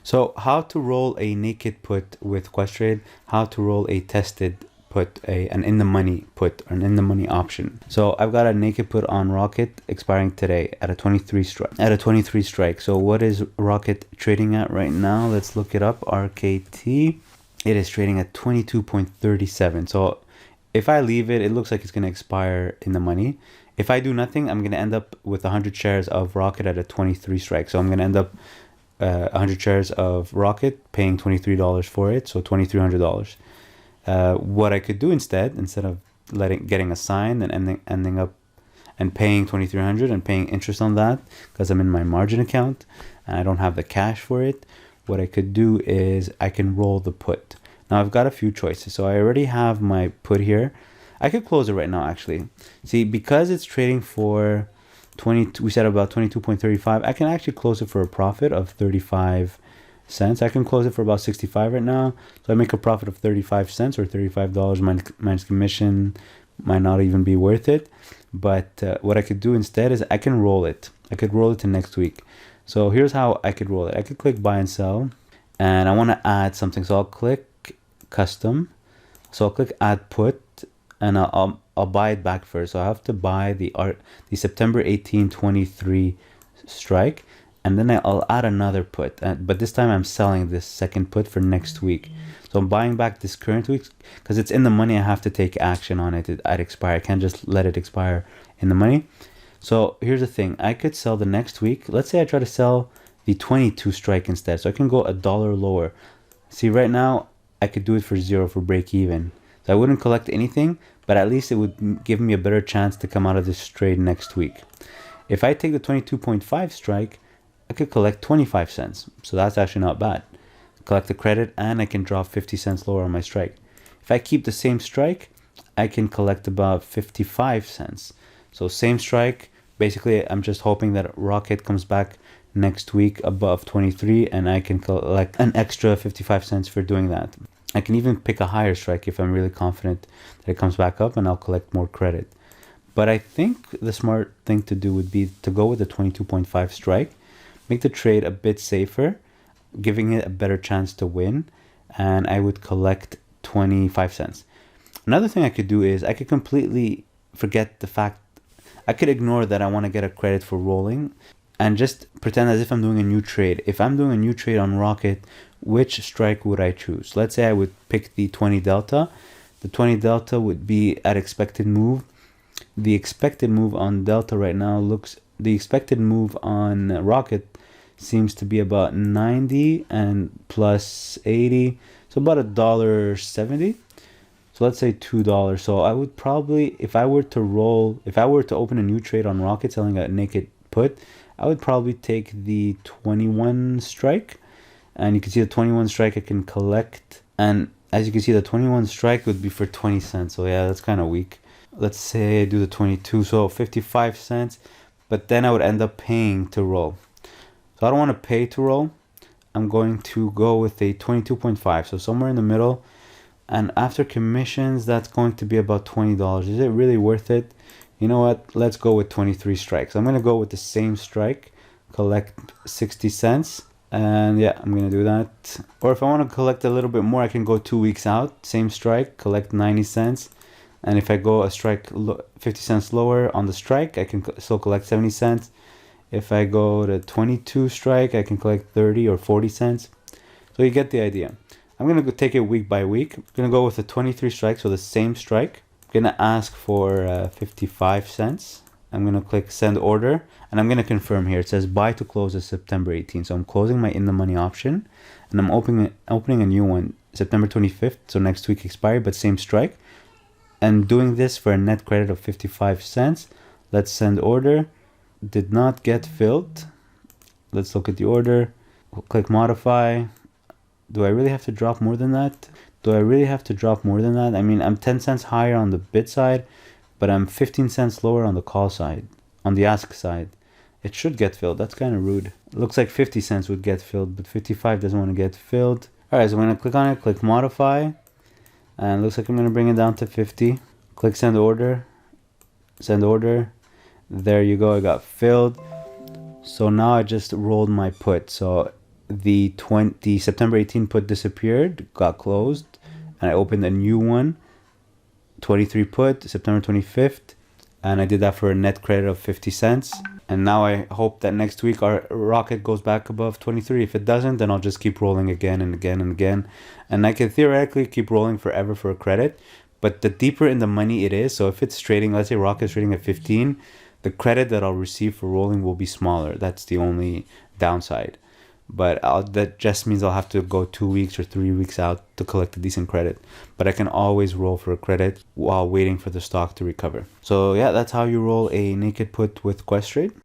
So how to roll a naked put with Questrade, how to roll a tested put, an in the money put, or an in the money option. So I've got a naked put on Rocket expiring today at a 23 strike. So what is Rocket trading at right now? Let's look it up. RKT. It is trading at 22.37. So if I leave it, it looks like it's going to expire in the money. If I do nothing, I'm going to end up with 100 shares of Rocket at a 23 strike. So I'm going to end up 100 shares of Rocket paying $23 for it, so $2,300. What I could do instead of getting a sign and ending up and paying $2,300 and paying interest on that, because I'm in my margin account and I don't have the cash for it, what I could do is I can roll the put. Now I've got a few choices. So I already have my put here. I could close it right now actually. See, because it's trading for 20, we said about 22.35, I can actually close it for a profit of 35 cents. I can close it for about 65 right now, so I make a profit of 35 cents, or $35 minus commission. Might not even be worth it, but what I could do instead is I can roll it. I could roll it to next week. So here's how I could roll it. I could click buy and sell, and I want to add something, so I'll click custom. So I'll click add put, and I'll buy it back first. So I have to buy the September 18, 23 strike, and then I'll add another put. But this time I'm selling this second put for next week. So I'm buying back this current week because it's in the money. I have to take action on it at expire. I can't just let it expire in the money. So here's the thing. I could sell the next week. Let's say I try to sell the 22 strike instead. So I can go $1 lower. See, right now I could do it for zero, for break even. So I wouldn't collect anything, but at least it would give me a better chance to come out of this trade next week. If I take the 22.5 strike, I could collect 25 cents. So that's actually not bad. Collect the credit, and I can drop 50 cents lower on my strike. If I keep the same strike, I can collect about 55 cents. So same strike. Basically, I'm just hoping that Rocket comes back next week above 23, and I can collect an extra 55 cents for doing that. I can even pick a higher strike if I'm really confident that it comes back up, and I'll collect more credit. But I think the smart thing to do would be to go with the 22.5 strike, make the trade a bit safer, giving it a better chance to win, and I would collect 25 cents. Another thing I could do is I could completely forget the fact, I could ignore that I want to get a credit for rolling and just pretend as if I'm doing a new trade. If I'm doing a new trade on Rocket, which strike would I choose? Let's say I would pick the 20 delta. The 20 delta would be at expected move. The expected move on delta right now the expected move on Rocket seems to be about 90 and plus 80, so about $1.70. So let's say $2. So I would probably, if I were to open a new trade on Rocket selling a naked put, I would probably take the 21 strike. And you can see the 21 strike I can collect. And as you can see, the 21 strike would be for 20 cents. So yeah, that's kind of weak. Let's say I do the 22, so 55 cents. But then I would end up paying to roll. So I don't want to pay to roll. I'm going to go with a 22.5. So somewhere in the middle. And after commissions, that's going to be about $20. Is it really worth it? You know what? Let's go with 23 strikes. I'm going to go with the same strike, collect 60 cents. And yeah, I'm going to do that. Or if I want to collect a little bit more, I can go 2 weeks out. Same strike, collect 90 cents. And if I go a strike 50 cents lower on the strike, I can still collect 70 cents. If I go to 22 strike, I can collect 30 or 40 cents. So you get the idea. I'm going to take it week by week. I'm going to go with the 23 strike, so the same strike. I'm going to ask for 55 cents. I'm going to click send order, and I'm going to confirm here. It says buy to close is September 18th. So I'm closing my in the money option, and I'm opening a new one September 25th, so next week expiry, but same strike. And doing this for a net credit of 55 cents. Let's send order. Did not get filled. Let's look at the order. We'll click modify. Do I really have to drop more than that? I mean, I'm 10 cents higher on the bid side, but I'm 15 cents lower on the call side, on the ask side. It should get filled. That's kind of rude. It looks like 50 cents would get filled, but 55 doesn't want to get filled. All right, so I'm going to click on it, click modify, and it looks like I'm going to bring it down to 50. Click send order. There you go, it got filled. So now I just rolled my put. So the September 18 put disappeared, got closed, and I opened a new one, 23 put, September 25th, and I did that for a net credit of 50 cents. And now I hope that next week our rocket goes back above 23. If it doesn't, then I'll just keep rolling again and again and again. And I can theoretically keep rolling forever for a credit. But the deeper in the money it is, so if it's trading, let's say rocket's trading at 15, the credit that I'll receive for rolling will be smaller. That's the only downside. But that just means I'll have to go 2 weeks or 3 weeks out to collect a decent credit. But I can always roll for a credit while waiting for the stock to recover. So yeah, that's how you roll a naked put with Questrade.